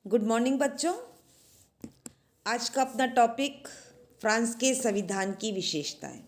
Good morning बच्चों। आज का अपना टॉपिक फ्रांस के संविधान की विशेषताएं।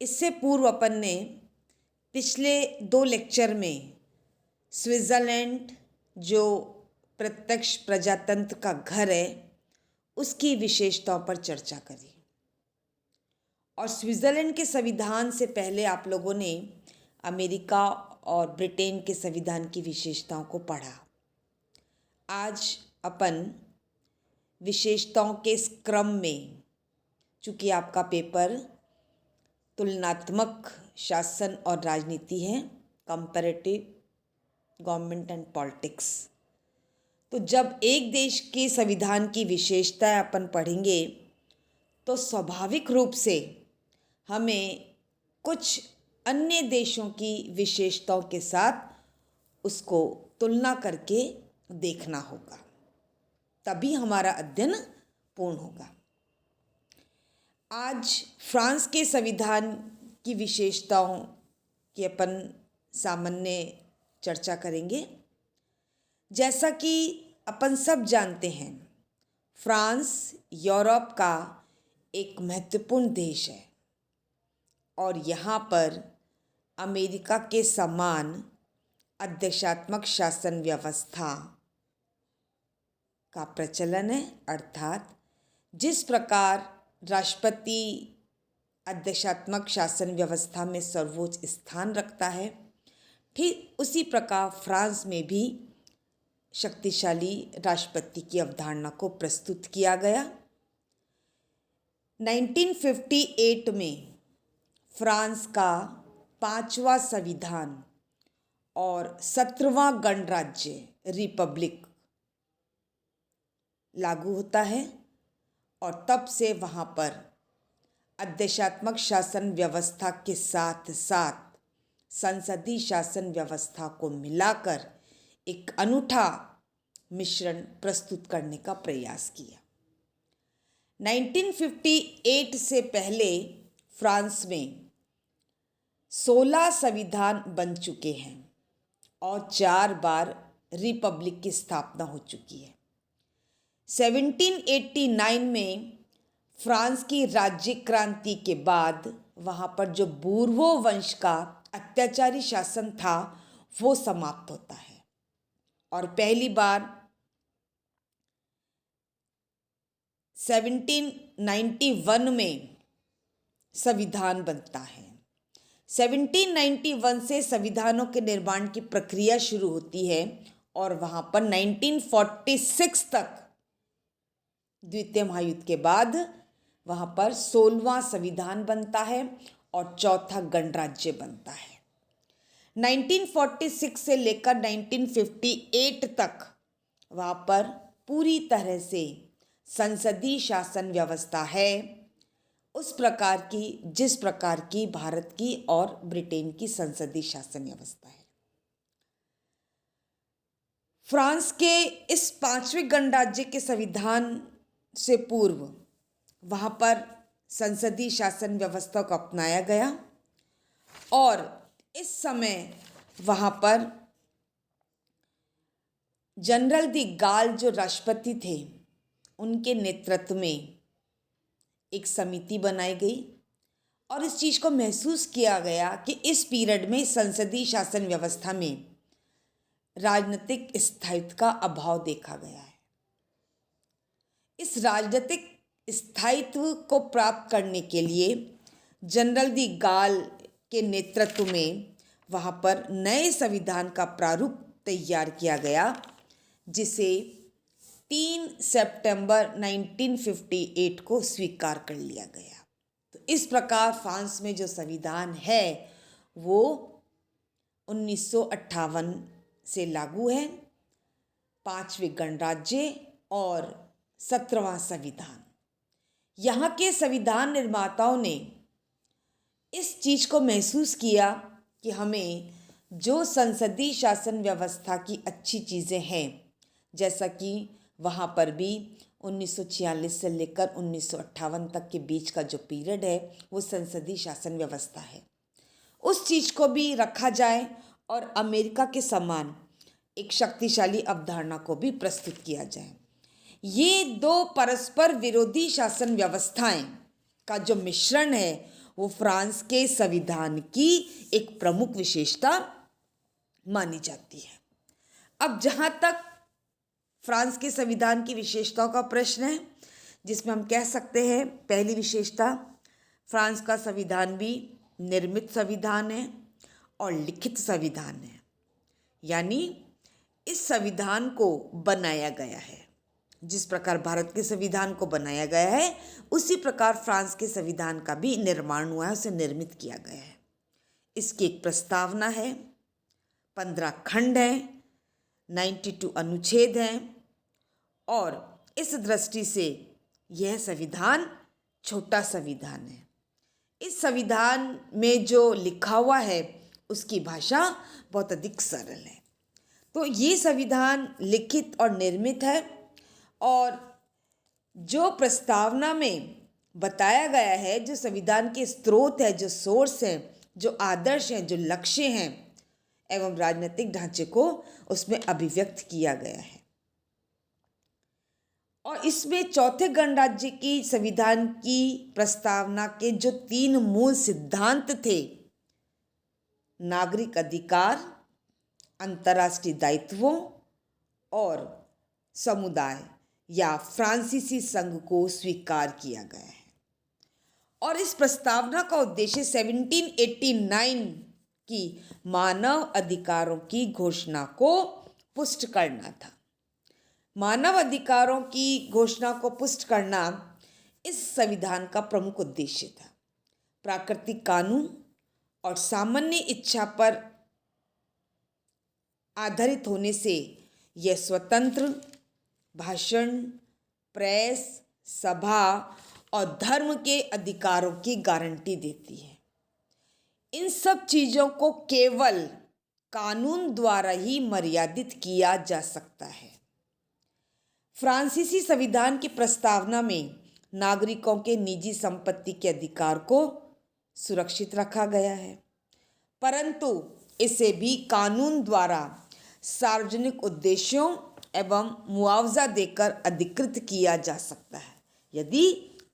इससे पूर्व अपन ने पिछले 2 लेक्चर में स्विट्ज़रलैंड जो प्रत्यक्ष प्रजातंत्र का घर है उसकी विशेषताओं पर चर्चा करी और स्विट्ज़रलैंड के संविधान से पहले आप लोगों ने अमेरिका और ब्रिटेन के संविधान की विशेषताओं को पढ़ा। आज अपन विशेषताओं के इस क्रम में, चूँकि आपका पेपर तुलनात्मक शासन और राजनीति है, कंपैरेटिव गवर्नमेंट एंड पॉलिटिक्स, तो जब एक देश के संविधान की विशेषताएं अपन पढ़ेंगे तो स्वाभाविक रूप से हमें कुछ अन्य देशों की विशेषताओं के साथ उसको तुलना करके देखना होगा, तभी हमारा अध्ययन पूर्ण होगा। आज फ्रांस के संविधान की विशेषताओं की अपन सामान्य चर्चा करेंगे। जैसा कि अपन सब जानते हैं, फ्रांस यूरोप का एक महत्वपूर्ण देश है और यहाँ पर अमेरिका के समान अध्यक्षात्मक शासन व्यवस्था का प्रचलन है। अर्थात जिस प्रकार राष्ट्रपति अध्यक्षात्मक शासन व्यवस्था में सर्वोच्च स्थान रखता है, ठीक उसी प्रकार फ्रांस में भी शक्तिशाली राष्ट्रपति की अवधारणा को प्रस्तुत किया गया। 1958 में फ्रांस का 5वां संविधान और 17वां गणराज्य रिपब्लिक लागू होता है और तब से वहाँ पर अध्यक्षात्मक शासन व्यवस्था के साथ साथ संसदीय शासन व्यवस्था को मिलाकर एक अनूठा मिश्रण प्रस्तुत करने का प्रयास किया। 1958 से पहले फ्रांस में 16 संविधान बन चुके हैं और 4 बार रिपब्लिक की स्थापना हो चुकी है। 1789 में फ्रांस की राज्य क्रांति के बाद वहाँ पर जो बूर्बो वंश का अत्याचारी शासन था वो समाप्त होता है और पहली बार 1791 में संविधान बनता है। 1791 से संविधानों के निर्माण की प्रक्रिया शुरू होती है और वहाँ पर 1946 तक, द्वितीय महायुद्ध के बाद, वहाँ पर 16वां संविधान बनता है और चौथा गणराज्य बनता है। 1946 से लेकर 1958 तक वहाँ पर पूरी तरह से संसदीय शासन व्यवस्था है, उस प्रकार की जिस प्रकार की भारत की और ब्रिटेन की संसदीय शासन व्यवस्था है। फ्रांस के इस 5वें गणराज्य के संविधान से पूर्व वहाँ पर संसदीय शासन व्यवस्था को अपनाया गया और इस समय वहाँ पर जनरल डी गाल जो राष्ट्रपति थे उनके नेतृत्व में एक समिति बनाई गई और इस चीज़ को महसूस किया गया कि इस पीरियड में संसदीय शासन व्यवस्था में राजनीतिक स्थायित्व का अभाव देखा गया है। इस राजनीतिक स्थायित्व को प्राप्त करने के लिए जनरल डी गाल के नेतृत्व में वहाँ पर नए संविधान का प्रारूप तैयार किया गया, जिसे 3 सितंबर 1958 को स्वीकार कर लिया गया। तो इस प्रकार फ्रांस में जो संविधान है वो 1958 से लागू है, 5वें गणराज्य और 17वां संविधान। यहाँ के संविधान निर्माताओं ने इस चीज़ को महसूस किया कि हमें जो संसदीय शासन व्यवस्था की अच्छी चीज़ें हैं, जैसा कि वहाँ पर भी 1946 से लेकर 1958 तक के बीच का जो पीरियड है वो संसदीय शासन व्यवस्था है, उस चीज़ को भी रखा जाए और अमेरिका के समान एक शक्तिशाली अवधारणा को भी प्रस्तुत किया जाए। ये दो परस्पर विरोधी शासन व्यवस्थाएं का जो मिश्रण है वो फ्रांस के संविधान की एक प्रमुख विशेषता मानी जाती है। अब जहाँ तक फ्रांस के संविधान की विशेषताओं का प्रश्न है, जिसमें हम कह सकते हैं पहली विशेषता, फ्रांस का संविधान भी निर्मित संविधान है और लिखित संविधान है, यानी इस संविधान को बनाया गया है। जिस प्रकार भारत के संविधान को बनाया गया है उसी प्रकार फ्रांस के संविधान का भी निर्माण हुआ है, उसे निर्मित किया गया है। इसकी एक प्रस्तावना है, 15 खंड हैं, 92 अनुच्छेद हैं और इस दृष्टि से यह संविधान छोटा संविधान है। इस संविधान में जो लिखा हुआ है उसकी भाषा बहुत अधिक सरल है। तो ये संविधान लिखित और निर्मित है और जो प्रस्तावना में बताया गया है, जो संविधान के स्रोत है, जो सोर्स हैं, जो आदर्श हैं, जो लक्ष्य हैं एवं राजनीतिक ढांचे को उसमें अभिव्यक्त किया गया है। और इसमें चौथे गणराज्य की संविधान की प्रस्तावना के जो 3 मूल सिद्धांत थे, नागरिक अधिकार, अंतर्राष्ट्रीय दायित्वों और समुदाय या फ्रांसीसी संघ को स्वीकार किया गया है। और इस प्रस्तावना का उद्देश्य 1789 की मानव अधिकारों की घोषणा को पुष्ट करना था। मानव अधिकारों की घोषणा को पुष्ट करना इस संविधान का प्रमुख उद्देश्य था। प्राकृतिक कानून और सामान्य इच्छा पर आधारित होने से यह स्वतंत्र भाषण, प्रेस, सभा और धर्म के अधिकारों की गारंटी देती है। इन सब चीज़ों को केवल कानून द्वारा ही मर्यादित किया जा सकता है। फ्रांसीसी संविधान की प्रस्तावना में नागरिकों के निजी संपत्ति के अधिकार को सुरक्षित रखा गया है, परंतु इसे भी कानून द्वारा सार्वजनिक उद्देश्यों एवं मुआवजा देकर अधिकृत किया जा सकता है। यदि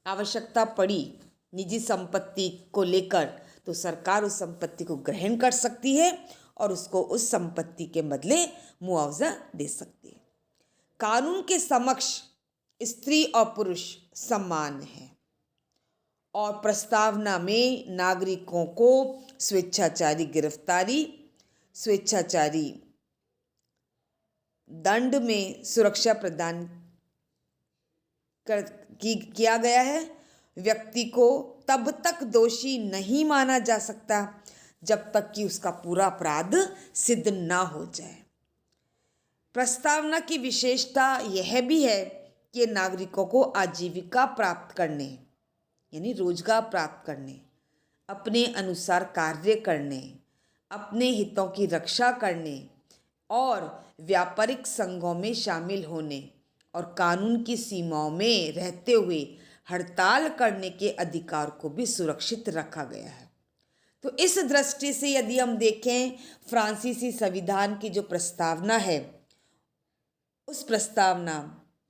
आवश्यकता पड़ी निजी संपत्ति को लेकर तो सरकार उस संपत्ति को ग्रहण कर सकती है और उसको उस संपत्ति के बदले मुआवजा दे सकती है। कानून के समक्ष स्त्री और पुरुष समान है और प्रस्तावना में नागरिकों को स्वेच्छाचारी गिरफ्तारी, स्वेच्छाचारी दंड में सुरक्षा प्रदान किया गया है। व्यक्ति को तब तक दोषी नहीं माना जा सकता जब तक कि उसका पूरा अपराध सिद्ध ना हो जाए। प्रस्तावना की विशेषता यह भी है कि नागरिकों को आजीविका प्राप्त करने यानी रोजगार प्राप्त करने, अपने अनुसार कार्य करने, अपने हितों की रक्षा करने और व्यापारिक संघों में शामिल होने और कानून की सीमाओं में रहते हुए हड़ताल करने के अधिकार को भी सुरक्षित रखा गया है। तो इस दृष्टि से यदि हम देखें फ्रांसीसी संविधान की जो प्रस्तावना है, उस प्रस्तावना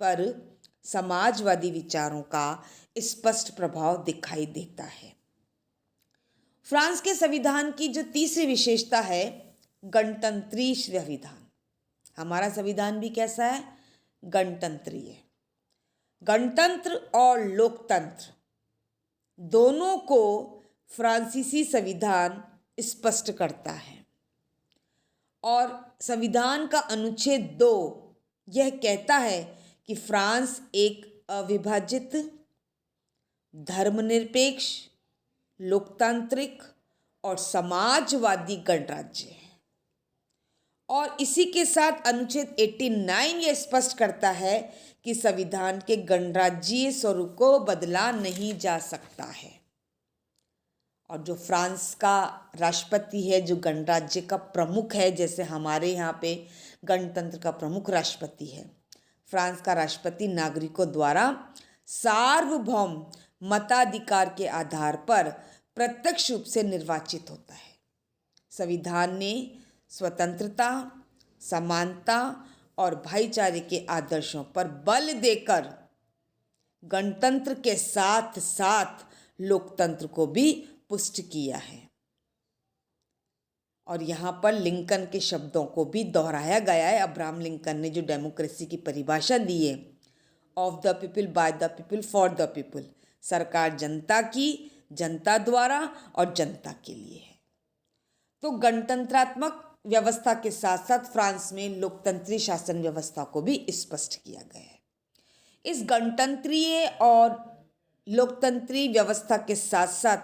पर समाजवादी विचारों का स्पष्ट प्रभाव दिखाई देता है। फ्रांस के संविधान की जो तीसरी विशेषता है, गणतंत्रीय संविधान। हमारा संविधान भी कैसा है? गणतंत्रीय है। गणतंत्र और लोकतंत्र दोनों को फ्रांसीसी संविधान स्पष्ट करता है और संविधान का अनुच्छेद 2 यह कहता है कि फ्रांस एक अविभाजित, धर्मनिरपेक्ष, लोकतांत्रिक और समाजवादी गणराज्य है। और इसी के साथ अनुच्छेद 89 यह स्पष्ट करता है कि संविधान के गणराज्यीय स्वरूप को बदला नहीं जा सकता है। और जो फ्रांस का राष्ट्रपति है, जो गणराज्य का प्रमुख है, जैसे हमारे यहाँ पे गणतंत्र का प्रमुख राष्ट्रपति है, फ्रांस का राष्ट्रपति नागरिकों द्वारा सार्वभौम मताधिकार के आधार पर प्रत्यक्ष रूप से निर्वाचित होता है। संविधान ने स्वतंत्रता, समानता और भाईचारे के आदर्शों पर बल देकर गणतंत्र के साथ साथ लोकतंत्र को भी पुष्ट किया है। और यहाँ पर लिंकन के शब्दों को भी दोहराया गया है। अब्राहम लिंकन ने जो डेमोक्रेसी की परिभाषा दी है, of the people, by the people, for the people, सरकार जनता की, जनता द्वारा और जनता के लिए है। तो गणतंत्रात्मक व्यवस्था के साथ साथ फ्रांस में लोकतंत्री शासन व्यवस्था को भी स्पष्ट किया गया है। इस गणतंत्रीय और लोकतंत्री व्यवस्था के साथ साथ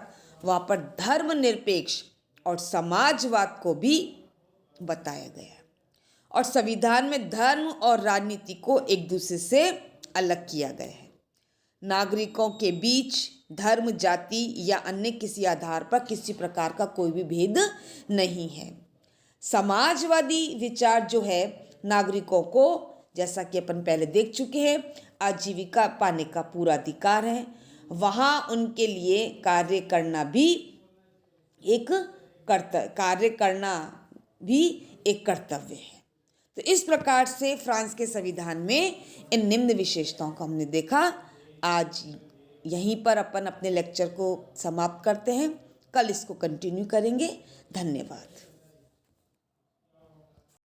वहाँ पर धर्मनिरपेक्ष और समाजवाद को भी बताया गया है। और संविधान में धर्म और राजनीति को एक दूसरे से अलग किया गया है। नागरिकों के बीच धर्म, जाति या अन्य किसी आधार पर किसी प्रकार का कोई भी भेद नहीं है। समाजवादी विचार जो है, नागरिकों को, जैसा कि अपन पहले देख चुके हैं, आजीविका पाने का पूरा अधिकार है। वहाँ उनके लिए कार्य करना भी एक कर्तव्य है। तो इस प्रकार से फ्रांस के संविधान में इन निम्न विशेषताओं को हमने देखा। आज यहीं पर अपन अपने लेक्चर को समाप्त करते हैं, कल इसको कंटिन्यू करेंगे। धन्यवाद।